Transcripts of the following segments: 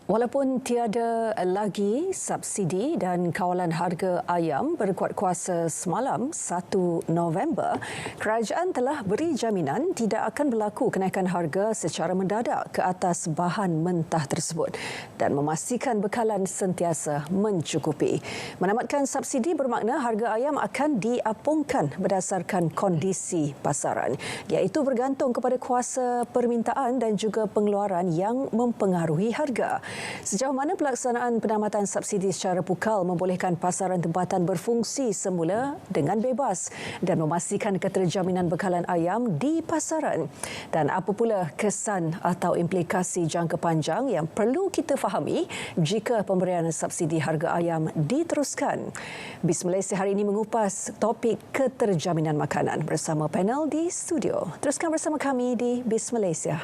Walaupun tiada lagi subsidi dan kawalan harga ayam berkuat kuasa semalam 1 November, kerajaan telah beri jaminan tidak akan berlaku kenaikan harga secara mendadak ke atas bahan mentah tersebut dan memastikan bekalan sentiasa mencukupi. Menamatkan subsidi bermakna harga ayam akan diapungkan berdasarkan kondisi pasaran, iaitu bergantung kepada kuasa permintaan dan juga pengeluaran yang mempengaruhi harga. Sejauh mana pelaksanaan penamatan subsidi secara pukal membolehkan pasaran tempatan berfungsi semula dengan bebas dan memastikan keterjaminan bekalan ayam di pasaran? Dan apa pula kesan atau implikasi jangka panjang yang perlu kita fahami jika pemberian subsidi harga ayam diteruskan? BIS Malaysia hari ini mengupas topik keterjaminan makanan bersama panel di studio. Teruskan bersama kami di BIS Malaysia.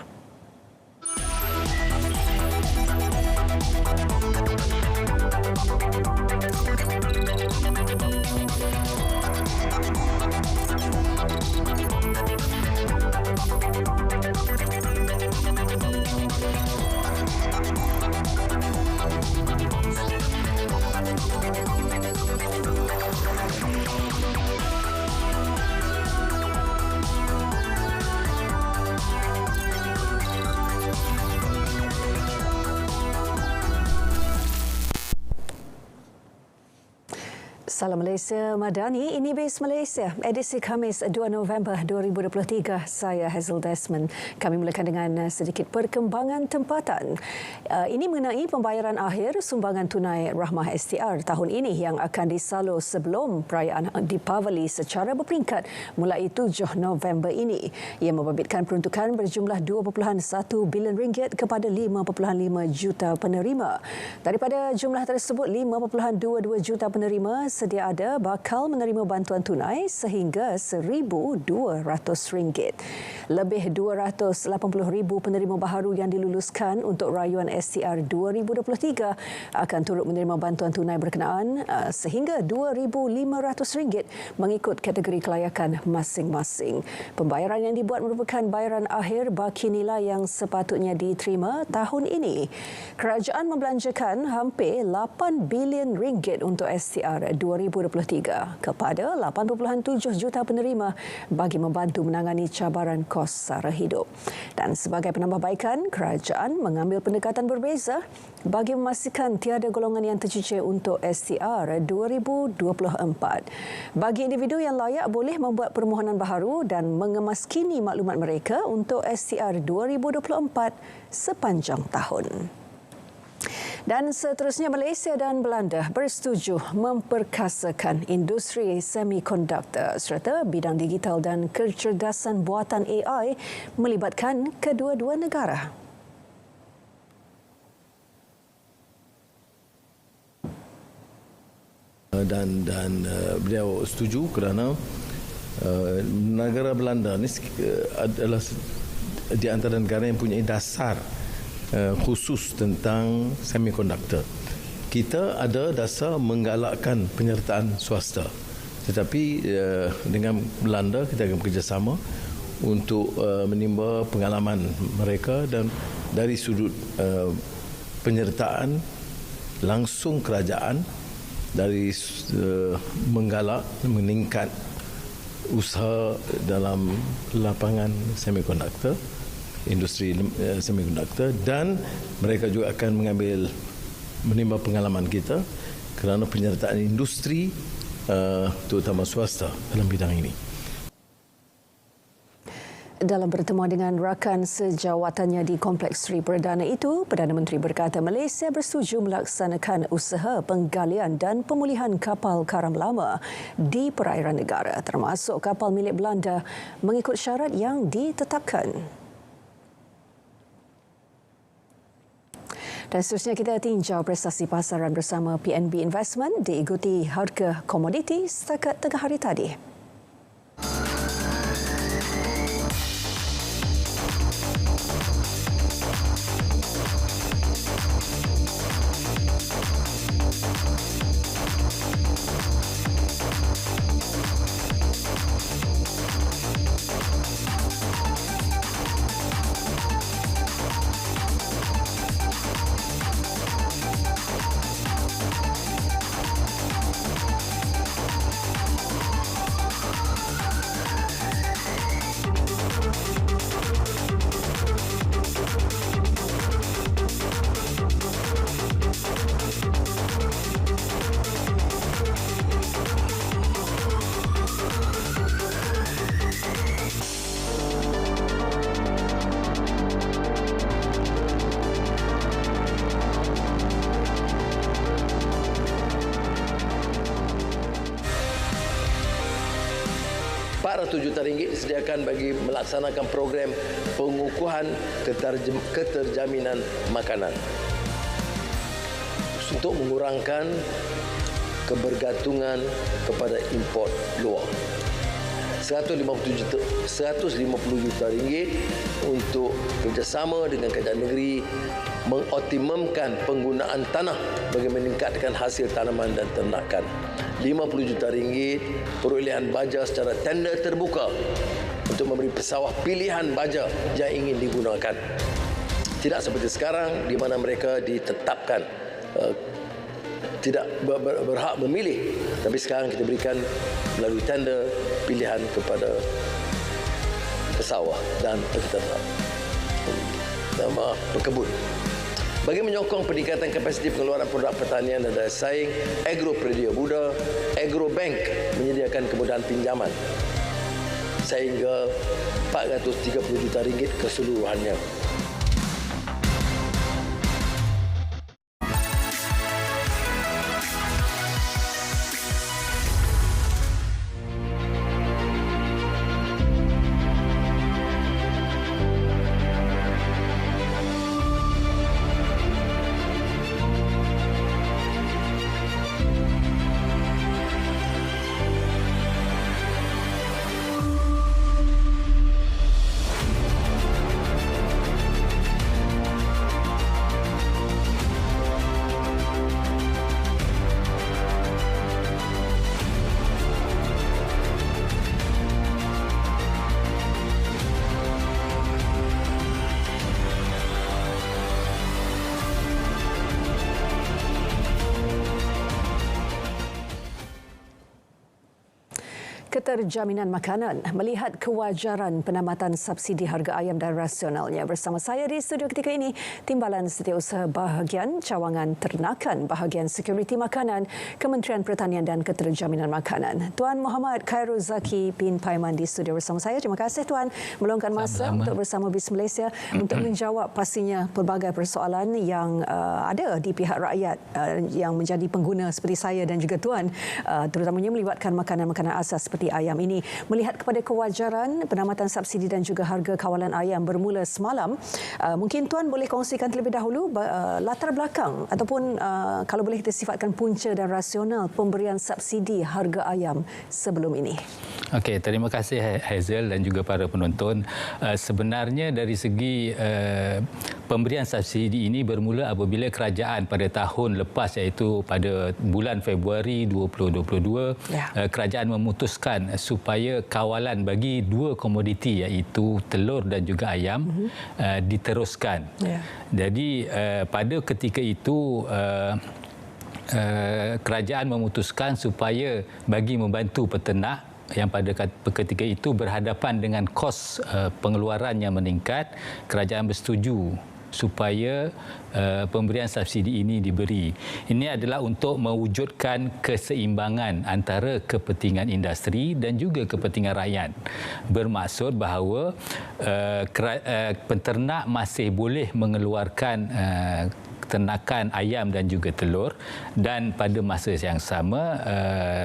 Salam Malaysia Madani, ini BIS Malaysia, edisi Khamis 2 November 2023. Saya Hazel Desmond. Kami mulakan dengan sedikit perkembangan tempatan. Ini mengenai pembayaran akhir sumbangan tunai Rahmah STR tahun ini yang akan disalur sebelum perayaan Deepavali secara berperingkat mulai 7 November ini. Ia membabitkan peruntukan berjumlah 2.1 bilion ringgit kepada 5.5 juta penerima. Daripada jumlah tersebut, 5.22 juta penerima sedia ada bakal menerima bantuan tunai sehingga RM1,200. Lebih 280,000 penerima baharu yang diluluskan untuk rayuan STR 2023 akan turut menerima bantuan tunai berkenaan sehingga RM2,500 mengikut kategori kelayakan masing-masing. Pembayaran yang dibuat merupakan bayaran akhir baki nilai yang sepatutnya diterima tahun ini. Kerajaan membelanjakan hampir 8 bilion ringgit untuk STR 2023 kepada 8.7 juta penerima bagi membantu menangani cabaran kos sara hidup. Dan sebagai penambahbaikan, kerajaan mengambil pendekatan berbeza bagi memastikan tiada golongan yang tercicir untuk STR 2024. Bagi individu yang layak boleh membuat permohonan baharu dan mengemaskini maklumat mereka untuk STR 2024 sepanjang tahun. Dan seterusnya, Malaysia dan Belanda bersetuju memperkasakan industri semikonduktor serta bidang digital dan kecerdasan buatan AI melibatkan kedua-dua negara. Dan beliau setuju kerana negara Belanda ni adalah di antara negara yang punya dasar khusus tentang semikonduktor. Kita ada dasar menggalakkan penyertaan swasta, tetapi dengan Belanda kita akan bekerjasama untuk menimba pengalaman mereka dan dari sudut penyertaan langsung kerajaan dari menggalak meningkat usaha dalam lapangan semikonduktor, industri semikonduktor, dan mereka juga akan menimba pengalaman kita kerana penyertaan industri terutama swasta dalam bidang ini. Dalam pertemuan dengan rakan sejawatannya di Kompleks Sri Perdana itu, Perdana Menteri berkata Malaysia bersetuju melaksanakan usaha penggalian dan pemulihan kapal karam lama di perairan negara, termasuk kapal milik Belanda mengikut syarat yang ditetapkan. Dan seterusnya kita tinjau prestasi pasaran bersama PNB Investment diikuti harga komoditi setakat tengah hari tadi. RM97 disediakan bagi melaksanakan program pengukuhan keterjaminan makanan untuk mengurangkan kebergantungan kepada import luar. RM150 juta untuk kerjasama dengan kerajaan negeri mengoptimumkan penggunaan tanah bagi meningkatkan hasil tanaman dan ternakan. RM50 juta perolehan baja secara tender terbuka untuk memberi pesawah pilihan baja yang ingin digunakan. Tidak seperti sekarang di mana mereka ditetapkan tidak berhak memilih, tapi sekarang kita berikan melalui tender pilihan kepada pesawah dan peternak pekebun. Bagi menyokong peningkatan kapasiti pengeluaran produk pertanian dan daya saing, Agropedia Muda, Agrobank menyediakan kemudahan pinjaman sehingga RM430 juta keseluruhannya. Keterjaminan makanan melihat kewajaran penamatan subsidi harga ayam dan rasionalnya. Bersama saya di studio ketika ini, Timbalan Setiausaha Bahagian Cawangan Ternakan Bahagian Sekuriti Makanan Kementerian Pertanian dan Keterjaminan Makanan. Tuan Muhammad Khairul Zaki bin Paiman di studio bersama saya. Terima kasih Tuan meluangkan masa untuk bersama BIS Malaysia untuk menjawab pastinya pelbagai persoalan yang ada di pihak rakyat yang menjadi pengguna seperti saya dan juga Tuan, terutamanya melibatkan makanan-makanan asas seperti ayam ini. Melihat kepada kewajaran penamatan subsidi dan juga harga kawalan ayam bermula semalam, mungkin Tuan boleh kongsikan terlebih dahulu latar belakang ataupun kalau boleh kita sifatkan punca dan rasional pemberian subsidi harga ayam sebelum ini. Okey, terima kasih Hazel dan juga para penonton. Sebenarnya dari segi pemberian subsidi ini bermula apabila kerajaan pada tahun lepas, iaitu pada bulan Februari 2022, kerajaan memutuskan supaya kawalan bagi dua komoditi iaitu telur dan juga ayam diteruskan. Jadi pada ketika itu kerajaan memutuskan supaya bagi membantu peternak yang pada ketika itu berhadapan dengan kos pengeluaran yang meningkat, kerajaan bersetuju supaya pemberian subsidi ini diberi. Ini adalah untuk mewujudkan keseimbangan antara kepentingan industri dan juga kepentingan rakyat. Bermaksud bahawa peternak masih boleh mengeluarkan ternakan ayam dan juga telur, dan pada masa yang sama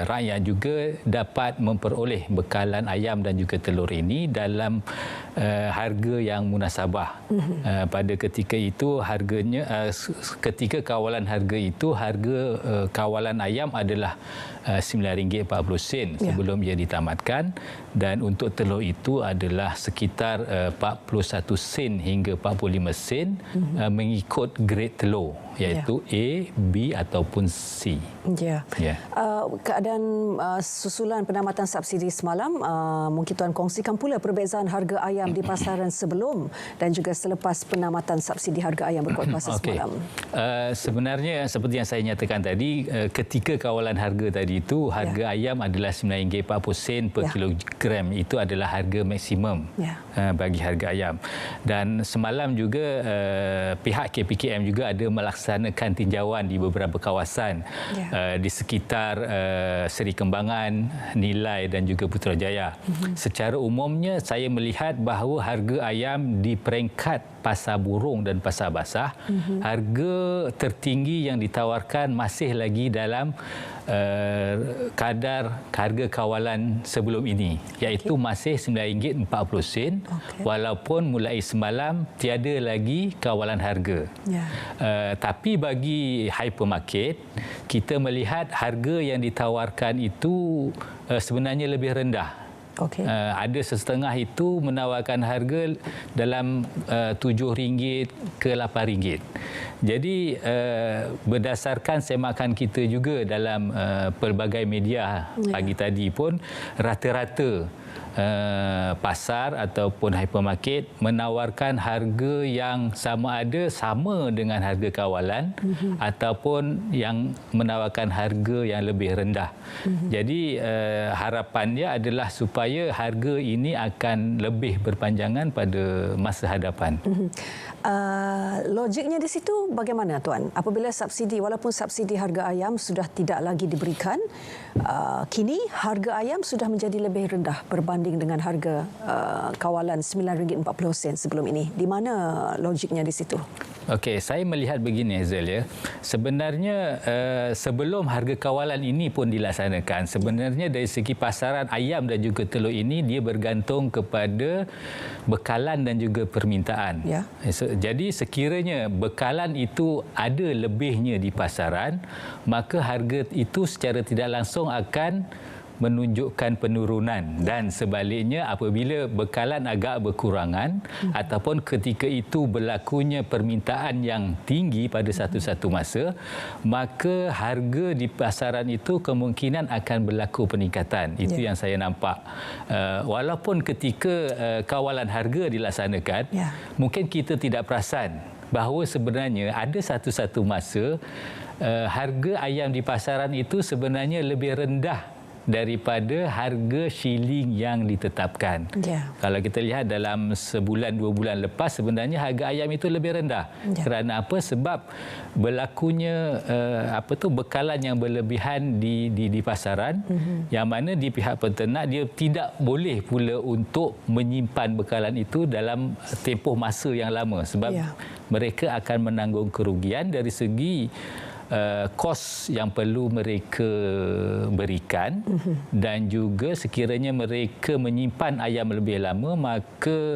rakyat juga dapat memperoleh bekalan ayam dan juga telur ini dalam harga yang munasabah. Pada ketika itu harganya, ketika kawalan harga itu, harga kawalan ayam adalah RM9.40 sebelum ia ditamatkan, dan untuk telur itu adalah sekitar 41 sen hingga 45 sen mengikut grade telur, iaitu A, B ataupun C. Keadaan susulan penamatan subsidi semalam, mungkin Tuan kongsikan pula perbezaan harga ayam di pasaran sebelum dan juga selepas penamatan subsidi harga ayam berkot masa semalam. Sebenarnya seperti yang saya nyatakan tadi, ketika kawalan harga tadi itu, harga ayam adalah RM9.40 per kilogram. Itu adalah harga maksimum bagi harga ayam. Dan semalam juga pihak KPKM juga ada melaksanakan melaksanakan tinjauan di beberapa kawasan di sekitar Seri Kembangan, Nilai dan juga Putrajaya. Secara umumnya saya melihat bahawa harga ayam di peringkat pasar burung dan pasar basah, harga tertinggi yang ditawarkan masih lagi dalam kadar harga kawalan sebelum ini, iaitu masih RM9.40 walaupun mulai semalam tiada lagi kawalan harga. Tapi bagi hypermarket, kita melihat harga yang ditawarkan itu sebenarnya lebih rendah. Ada sesetengah itu menawarkan harga dalam RM7 ke RM8. Jadi berdasarkan semakan kita juga dalam pelbagai media pagi tadi pun, rata-rata pasar ataupun hypermarket menawarkan harga yang sama dengan harga kawalan ataupun yang menawarkan harga yang lebih rendah. Jadi harapannya adalah supaya harga ini akan lebih berpanjangan pada masa hadapan. Logiknya di situ bagaimana, Tuan? Apabila subsidi, walaupun subsidi harga ayam sudah tidak lagi diberikan, kini harga ayam sudah menjadi lebih rendah berbanding dengan harga kawalan RM9.40 sebelum ini. Di mana logiknya di situ? Okey, saya melihat begini, Hazel, ya. Sebenarnya sebelum harga kawalan ini pun dilaksanakan, sebenarnya dari segi pasaran ayam dan juga telur ini dia bergantung kepada bekalan dan juga permintaan. Jadi sekiranya bekalan itu ada lebihnya di pasaran, maka harga itu secara tidak langsung akan menunjukkan penurunan, dan sebaliknya apabila bekalan agak berkurangan ataupun ketika itu berlakunya permintaan yang tinggi pada satu-satu masa, maka harga di pasaran itu kemungkinan akan berlaku peningkatan. Itu yang saya nampak. Walaupun ketika kawalan harga dilaksanakan, mungkin kita tidak perasan bahawa sebenarnya ada satu-satu masa harga ayam di pasaran itu sebenarnya lebih rendah daripada harga shilling yang ditetapkan. Kalau kita lihat dalam sebulan, 2 bulan lepas, sebenarnya harga ayam itu lebih rendah. Kerana apa? Sebab berlakunya bekalan yang berlebihan di pasaran, yang mana di pihak peternak dia tidak boleh pula untuk menyimpan bekalan itu dalam tempoh masa yang lama, sebab mereka akan menanggung kerugian dari segi kos yang perlu mereka berikan, dan juga sekiranya mereka menyimpan ayam lebih lama, maka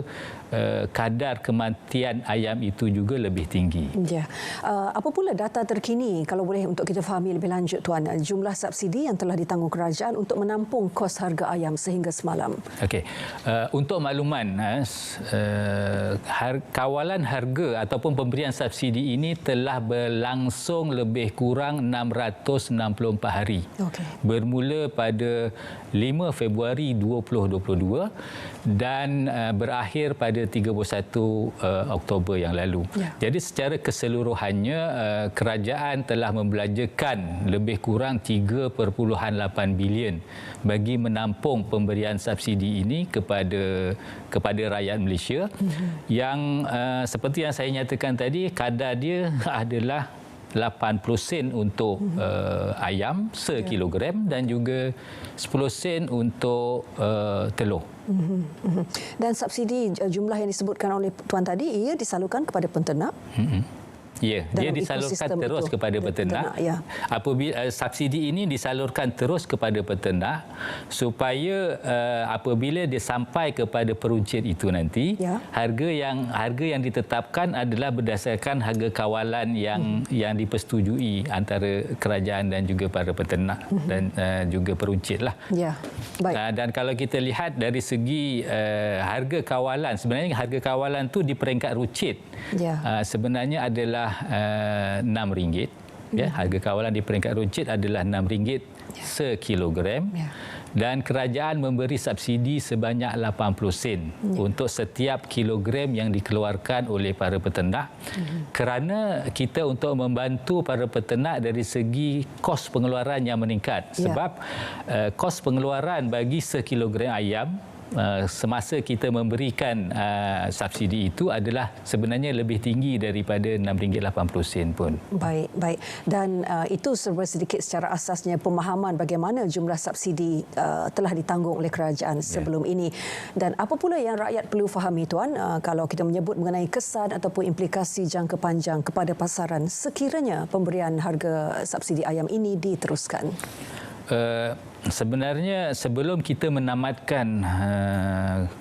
kadar kematian ayam itu juga lebih tinggi. Apa pula data terkini, kalau boleh untuk kita fahami lebih lanjut, Tuan, jumlah subsidi yang telah ditanggung kerajaan untuk menampung kos harga ayam sehingga semalam? Untuk makluman, kawalan harga ataupun pemberian subsidi ini telah berlangsung lebih kurang 664 hari. Bermula pada 5 Februari 2022 dan berakhir pada 31 Oktober yang lalu. Jadi secara keseluruhannya kerajaan telah membelanjakan lebih kurang 3.8 bilion bagi menampung pemberian subsidi ini kepada rakyat Malaysia, yang seperti yang saya nyatakan tadi, kadar dia adalah 80 sen untuk ayam sekilogram dan juga 10 sen untuk telur. Dan subsidi jumlah yang disebutkan oleh Tuan tadi, ia disalurkan kepada peternak? Ya, dia disalurkan terus kepada peternak. Apabila subsidi ini disalurkan terus kepada peternak supaya apabila dia sampai kepada peruncit itu nanti, harga yang ditetapkan adalah berdasarkan harga kawalan yang dipersetujui antara kerajaan dan juga para peternak dan juga peruncit lah. Dan kalau kita lihat dari segi harga kawalan, sebenarnya harga kawalan tu di peringkat runcit sebenarnya adalah RM6. Harga kawalan di peringkat runcit adalah RM6 sekilogram. Dan kerajaan memberi subsidi sebanyak 80 sen untuk setiap kilogram yang dikeluarkan oleh para peternak, kerana kita untuk membantu para peternak dari segi kos pengeluaran yang meningkat. Sebab kos pengeluaran bagi sekilogram ayam semasa kita memberikan subsidi itu adalah sebenarnya lebih tinggi daripada RM6.80 pun. Baik. Dan itu serba sedikit secara asasnya pemahaman bagaimana jumlah subsidi telah ditanggung oleh kerajaan sebelum ini. Dan apa pula yang rakyat perlu fahami, Tuan, kalau kita menyebut mengenai kesan ataupun implikasi jangka panjang kepada pasaran sekiranya pemberian harga subsidi ayam ini diteruskan? Sebenarnya sebelum kita menamatkan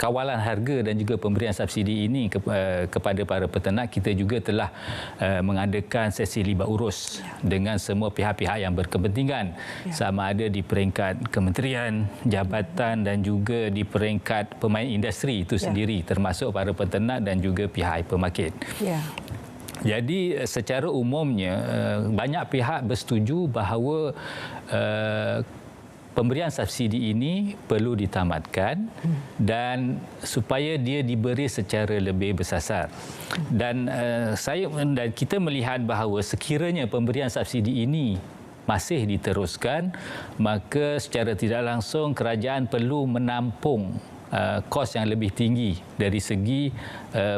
kawalan harga dan juga pemberian subsidi ini kepada para peternak, kita juga telah mengadakan sesi libat urus dengan semua pihak-pihak yang berkepentingan, sama ada di peringkat kementerian, jabatan dan juga di peringkat pemain industri itu sendiri, termasuk para peternak dan juga pihak hypermarket. Jadi secara umumnya banyak pihak bersetuju bahawa pemberian subsidi ini perlu ditamatkan dan supaya dia diberi secara lebih bersasar. Dan kita melihat bahawa sekiranya pemberian subsidi ini masih diteruskan, maka secara tidak langsung kerajaan perlu menampung kos yang lebih tinggi dari segi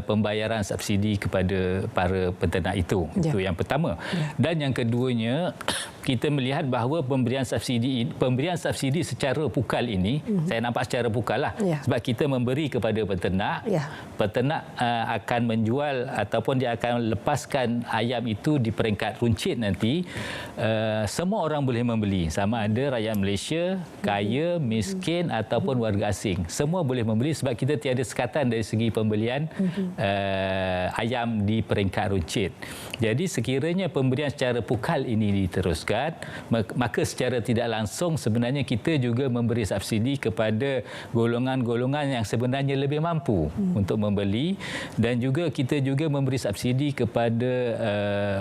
pembayaran subsidi kepada para peternak itu. Itu yang pertama. Dan yang keduanya, kita melihat bahawa pemberian subsidi secara pukal ini, saya nampak secara pukal lah, sebab kita memberi kepada peternak, peternak akan menjual ataupun dia akan lepaskan ayam itu di peringkat runcit nanti, semua orang boleh membeli, sama ada rakyat Malaysia, kaya, miskin ataupun warga asing. Semua boleh membeli sebab kita tiada sekatan dari segi pembelian ayam di peringkat runcit. Jadi sekiranya pemberian secara pukal ini diteruskan, maka secara tidak langsung sebenarnya kita juga memberi subsidi kepada golongan-golongan yang sebenarnya lebih mampu untuk membeli, dan juga kita juga memberi subsidi kepada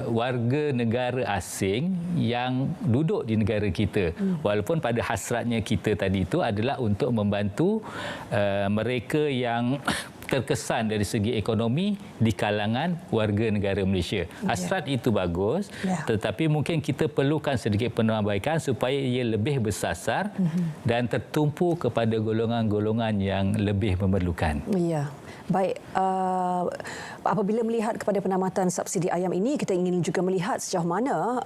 warga negara asing yang duduk di negara kita. Walaupun pada hasratnya kita tadi itu adalah untuk membantu mereka yang terkesan dari segi ekonomi di kalangan warga negara Malaysia. Hasrat itu bagus, tetapi mungkin kita perlukan sedikit penambahbaikan supaya ia lebih bersasar dan tertumpu kepada golongan-golongan yang lebih memerlukan. Ya. Baik, apabila melihat kepada penamatan subsidi ayam ini, kita ingin juga melihat sejauh mana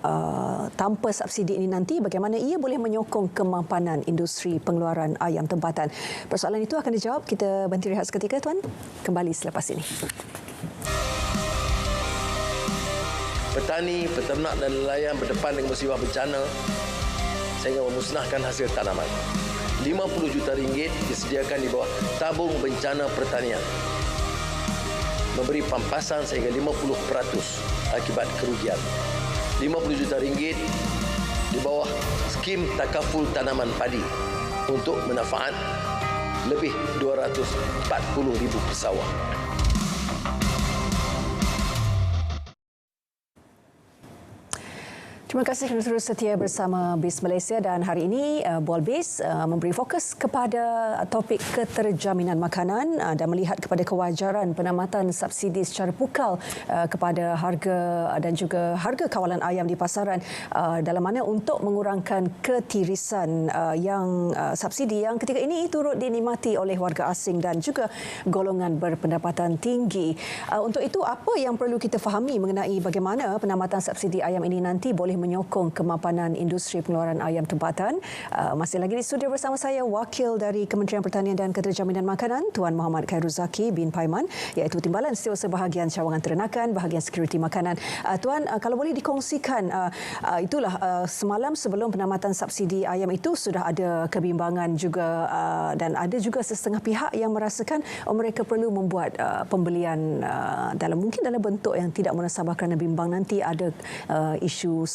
tanpa subsidi ini nanti bagaimana ia boleh menyokong kemapanan industri pengeluaran ayam tempatan. Persoalan itu akan dijawab. Kita berhenti rehat seketika, Tuan. Kembali selepas ini. Petani, peternak dan nelayan berdepan dengan musibah bencana sehingga memusnahkan hasil tanaman. RM50 juta disediakan di bawah tabung bencana pertanian. Memberi pampasan sehingga 50% akibat kerugian. RM50 juta di bawah skim takaful tanaman padi untuk manfaat lebih 240,000 pesawah. Terima kasih kerana terus setia bersama BIS Malaysia, dan hari ini Bual BIS memberi fokus kepada topik keterjaminan makanan dan melihat kepada kewajaran penamatan subsidi secara pukal kepada harga dan juga harga kawalan ayam di pasaran, dalam mana untuk mengurangkan ketirisan yang subsidi yang ketika ini turut dinikmati oleh warga asing dan juga golongan berpendapatan tinggi. Untuk itu, apa yang perlu kita fahami mengenai bagaimana penamatan subsidi ayam ini nanti boleh menyokong kemapanan industri pengeluaran ayam tempatan? Masih lagi di studio bersama saya Wakil dari Kementerian Pertanian dan Keterjaminan Makanan, Tuan Muhammad Khairul Zaki bin Paiman, iaitu Timbalan Setiausaha Bahagian Cawangan Ternakan, Bahagian Sekuriti Makanan. Tuan, kalau boleh dikongsikan, itulah semalam sebelum penamatan subsidi ayam itu sudah ada kebimbangan juga, dan ada juga setengah pihak yang merasakan mereka perlu membuat pembelian mungkin dalam bentuk yang tidak munasabah kerana bimbang nanti ada isu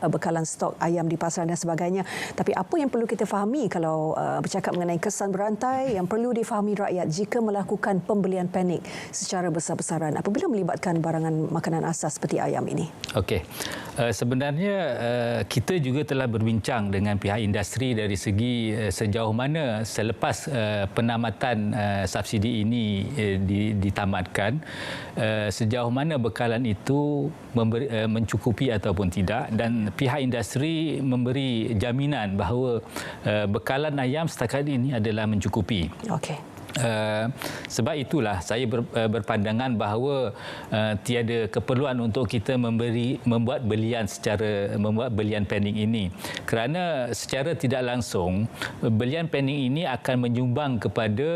bekalan stok ayam di pasaran dan sebagainya. Tapi apa yang perlu kita fahami kalau bercakap mengenai kesan berantai yang perlu difahami rakyat jika melakukan pembelian panik secara besar-besaran apabila melibatkan barangan makanan asas seperti ayam ini? Okey. Sebenarnya kita juga telah berbincang dengan pihak industri dari segi sejauh mana selepas penamatan subsidi ini ditamatkan, sejauh mana bekalan itu mencukupi ataupun tidak, dan pihak industri memberi jaminan bahawa bekalan ayam setakat ini adalah mencukupi. Okey. Sebab itulah saya berpandangan bahawa tiada keperluan untuk kita membuat belian pending ini, kerana secara tidak langsung belian pending ini akan menyumbang kepada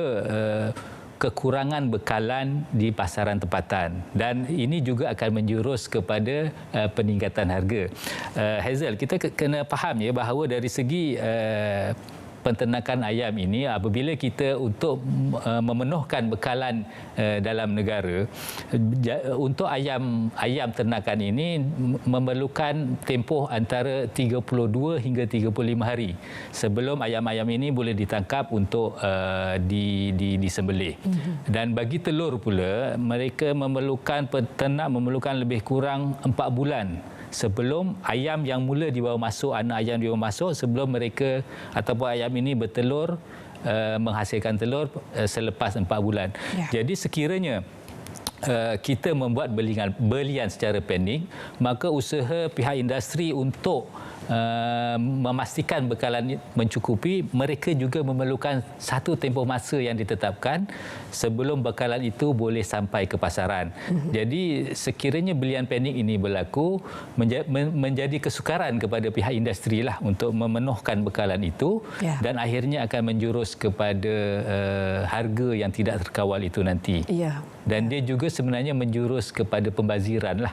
kekurangan bekalan di pasaran tempatan, dan ini juga akan menjurus kepada peningkatan harga. Hazel, kita kena faham ya bahawa dari segi penternakan ayam ini, apabila kita untuk memenuhkan bekalan dalam negara, untuk ayam ternakan ini memerlukan tempoh antara 32 hingga 35 hari sebelum ayam-ayam ini boleh ditangkap untuk disembelih. Dan bagi telur pula, mereka peternak memerlukan lebih kurang 4 bulan sebelum ayam yang mula dibawa masuk, anak ayam dibawa masuk, sebelum mereka ataupun ayam ini bertelur, menghasilkan telur selepas 4 bulan. Ya. Jadi sekiranya kita membuat belian secara pending, maka usaha pihak industri untuk memastikan bekalan mencukupi, mereka juga memerlukan satu tempoh masa yang ditetapkan sebelum bekalan itu boleh sampai ke pasaran. Jadi sekiranya belian pending ini berlaku, menjadi kesukaran kepada pihak industri lah untuk memenuhkan bekalan itu, dan akhirnya akan menjurus kepada harga yang tidak terkawal itu nanti. Dan dia juga sebenarnya menjurus kepada pembaziran lah.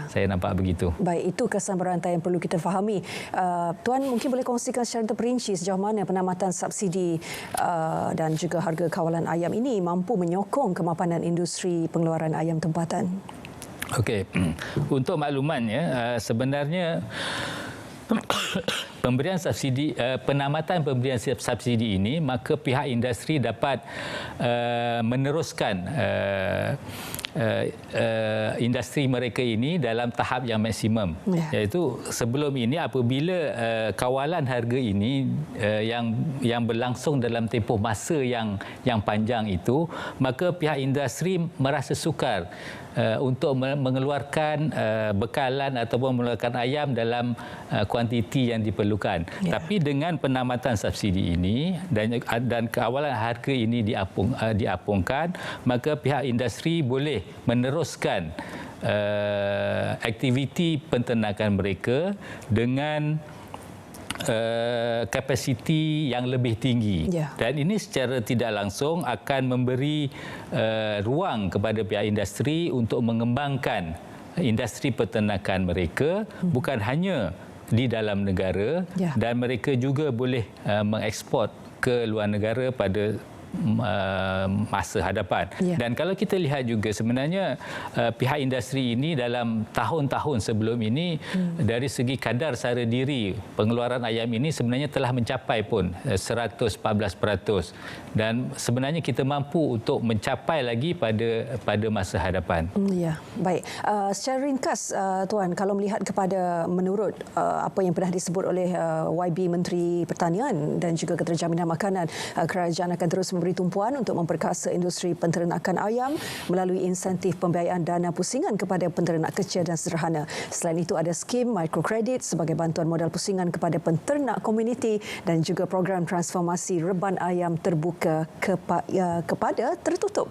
Saya nampak begitu. Baik, itu kesan berantai yang perlu kita fahami. Tuan mungkin boleh kongsikan secara terperinci sejauh mana penamatan subsidi dan juga harga kawalan ayam ini mampu menyokong kemapanan industri pengeluaran ayam tempatan. Okey, untuk maklumannya, sebenarnya pemberian subsidi, penamatan pemberian subsidi ini, maka pihak industri dapat meneruskan industri mereka ini dalam tahap yang maksimum, iaitu sebelum ini apabila kawalan harga ini yang berlangsung dalam tempoh masa yang panjang itu, maka pihak industri merasa sukar untuk mengeluarkan bekalan ataupun mengeluarkan ayam dalam kuantiti yang diperlukan. Tapi dengan penamatan subsidi ini dan kawalan harga ini diapungkan, maka pihak industri boleh meneruskan aktiviti penternakan mereka dengan kapasiti yang lebih tinggi, dan ini secara tidak langsung akan memberi ruang kepada pihak industri untuk mengembangkan industri peternakan mereka, bukan hanya di dalam negara, dan mereka juga boleh mengeksport ke luar negara pada masa hadapan. Dan kalau kita lihat juga sebenarnya pihak industri ini dalam tahun-tahun sebelum ini, dari segi kadar sara diri pengeluaran ayam ini sebenarnya telah mencapai pun 114%, dan sebenarnya kita mampu untuk mencapai lagi pada masa hadapan. Ya, baik. Secara ringkas Tuan, kalau melihat kepada menurut apa yang pernah disebut oleh YB Menteri Pertanian dan juga Keterjaminan Makanan, kerajaan akan terus memberi tumpuan untuk memperkasa industri penternakan ayam melalui insentif pembiayaan dana pusingan kepada penternak kecil dan sederhana. Selain itu ada skim mikrokredit sebagai bantuan modal pusingan kepada penternak komuniti dan juga program transformasi reban ayam terbuka kepada tertutup.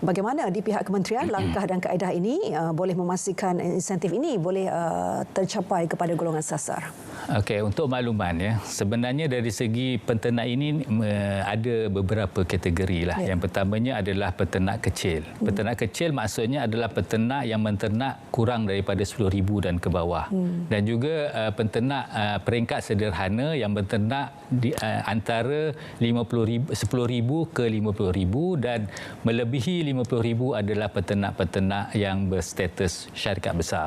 Bagaimana di pihak kementerian langkah dan kaedah ini boleh memastikan insentif ini boleh tercapai kepada golongan sasar? Okey, untuk makluman ya, sebenarnya dari segi penternak ini ada beberapa kategori lah. Yang pertamanya adalah peternak kecil. Peternak kecil maksudnya adalah peternak yang menternak kurang daripada 10,000 dan ke bawah. Dan juga peternak peringkat sederhana yang menternak antara 10,000 ke 50,000, dan melebihi 50,000 adalah peternak-peternak yang berstatus syarikat besar.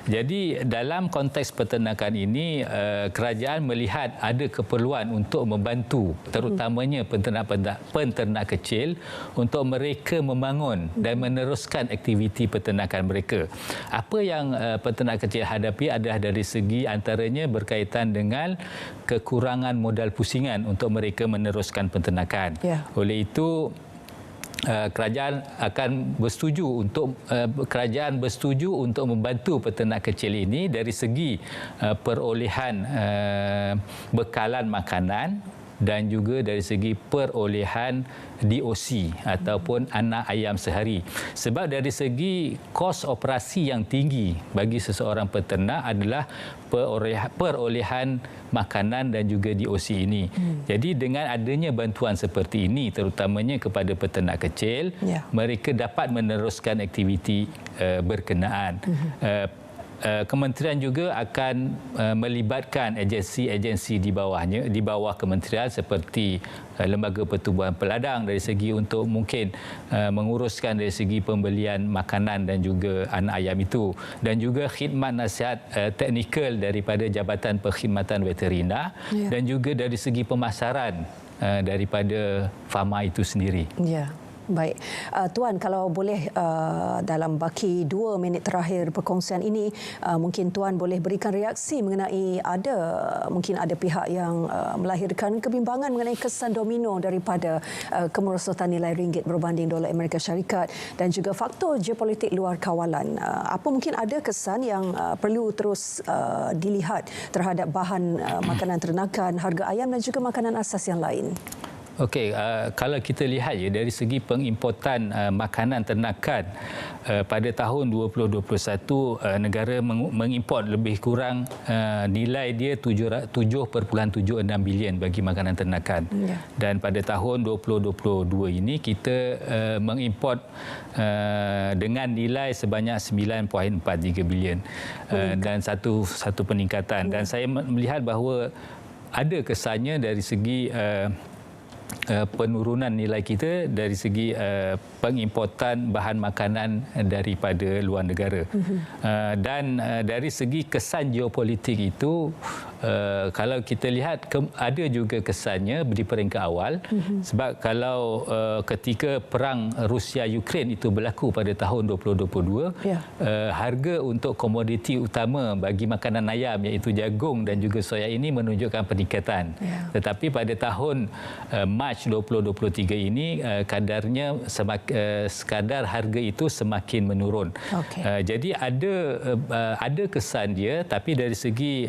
Jadi dalam konteks peternakan ini, kerajaan melihat ada keperluan untuk membantu terutamanya penternak kecil untuk mereka membangun dan meneruskan aktiviti peternakan mereka. Apa yang peternak kecil hadapi adalah dari segi antaranya berkaitan dengan kekurangan modal pusingan untuk mereka meneruskan peternakan. Oleh itu kerajaan bersetuju untuk membantu peternak kecil ini dari segi perolehan bekalan makanan dan juga dari segi perolehan DOC ataupun anak ayam sehari. Sebab dari segi kos operasi yang tinggi bagi seseorang peternak adalah perolehan makanan dan juga DOC ini. Jadi dengan adanya bantuan seperti ini terutamanya kepada peternak kecil, mereka dapat meneruskan aktiviti berkenaan. Kementerian juga akan melibatkan agensi-agensi di bawah kementerian seperti Lembaga Pertubuhan Peladang dari segi untuk mungkin menguruskan dari segi pembelian makanan dan juga anak ayam itu, dan juga khidmat nasihat teknikal daripada Jabatan Perkhidmatan Veterina dan juga dari segi pemasaran daripada fama itu sendiri. Baik. Tuan, kalau boleh dalam baki 2 minit terakhir perkongsian ini, mungkin Tuan boleh berikan reaksi mengenai mungkin ada pihak yang melahirkan kebimbangan mengenai kesan domino daripada kemerosotan nilai ringgit berbanding dolar Amerika Syarikat dan juga faktor geopolitik luar kawalan. Apa mungkin ada kesan yang perlu terus dilihat terhadap bahan makanan ternakan, harga ayam dan juga makanan asas yang lain? Okey, kalau kita lihat dari segi pengimportan makanan ternakan pada tahun 2021 negara mengimport lebih kurang nilai dia 7.76 bilion bagi makanan ternakan. Dan pada tahun 2022 ini kita mengimport dengan nilai sebanyak 9.43 bilion dan satu peningkatan. Dan saya melihat bahawa ada kesannya dari segi penurunan nilai kita dari segi pengimportan bahan makanan daripada luar negara. Dan dari segi kesan geopolitik itu, kalau kita lihat ada juga kesannya di peringkat awal, sebab kalau ketika perang Rusia-Ukraine itu berlaku pada tahun 2022, harga untuk komoditi utama bagi makanan ayam iaitu jagung dan juga soya ini menunjukkan peningkatan. Tetapi pada tahun Mac 2023 ini kadarnya sekadar harga itu semakin menurun. Jadi ada kesan dia, tapi dari segi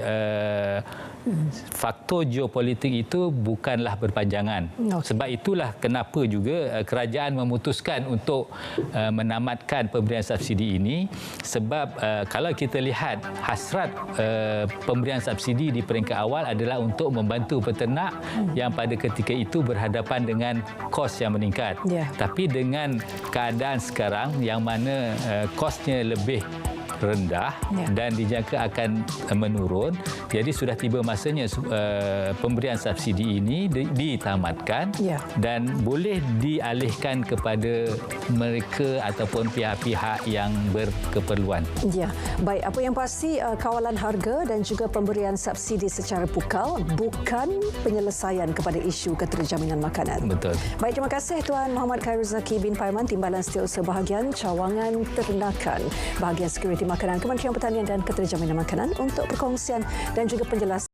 faktor geopolitik itu bukanlah berpanjangan. Sebab itulah kenapa juga kerajaan memutuskan untuk menamatkan pemberian subsidi ini, sebab kalau kita lihat hasrat pemberian subsidi di peringkat awal adalah untuk membantu peternak yang pada ketika itu berhadapan dengan kos yang meningkat. Tapi dengan keadaan sekarang yang mana kosnya lebih rendah dan dijangka akan menurun, jadi sudah tiba masanya pemberian subsidi ini ditamatkan dan boleh dialihkan kepada mereka ataupun pihak-pihak yang berkeperluan. Baik, apa yang pasti kawalan harga dan juga pemberian subsidi secara pukal bukan penyelesaian kepada isu keterjaminan makanan. Betul. Baik, terima kasih Tuan Muhammad Khairul Zaki bin Paiman, Timbalan Setiausaha Bahagian Cawangan Ternakan, Bahagian Sekuriti Makanan, Kementerian Pertanian dan Keterjaminan Makanan untuk perkongsian dan juga penjelasan